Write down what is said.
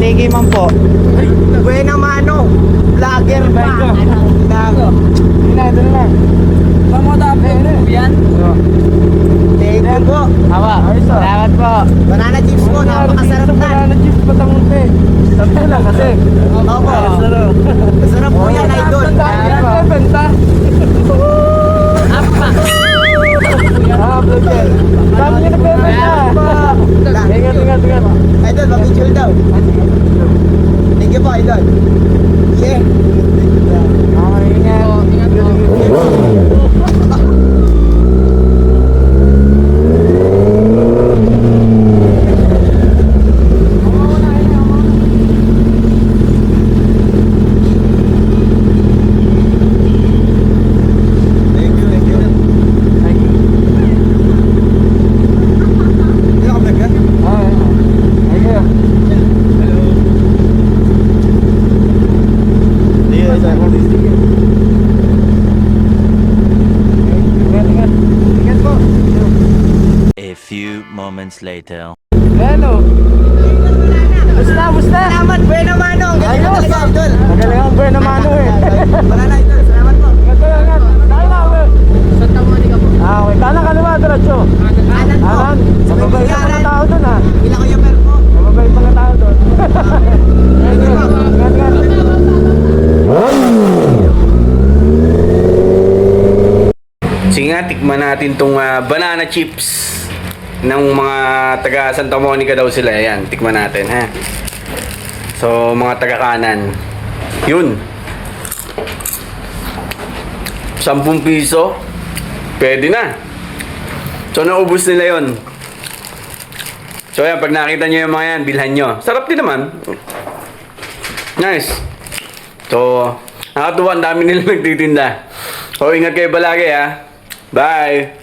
patikiman po. Buena mano. Vlogger pa. Ito na. Yan. Thank you po. Awa, salamat po. Banana chips po. Napakasarap na. Banana chips patangunte. Sabi lang kasi. Opo. Masarap po yan, idol. Benta. Vlogger. Dami nyo nagbebenta. Ingat. Idol, mag-chill daw. Thank you po, idol. Yeah. Ingat. Thank you. Hindi ako vlog ka? Ingat po. A few moments later. Hello. Musta? Salamat, buena mano. Ang galing na Ayos. talaga, idol. Magaling ang buena mano eh. Banana, idol. Salamat po. Ingat. Tayo na, we. Santa Monica po. Okay. Kanan kaliwa, diretso. Kanan po. Kanan. Sa may Mababait ang mga bigaran. tao doon ha. Kila ko yung po. Mababait mga tao doon. Sige nga, tikman natin tong banana chips ng mga taga Santa Monica daw sila. Ayan, tikman natin ha. So, mga taga kanan. Yun. 10 piso. Pwede na. So, naubos nila yun. So, ayan, pag nakita nyo yung mga yan, bilhan nyo. Sarap din naman. Nice. So, nakatuwa, ang dami nila nagtitinda. So, ingat kayo palagi ha. Bye!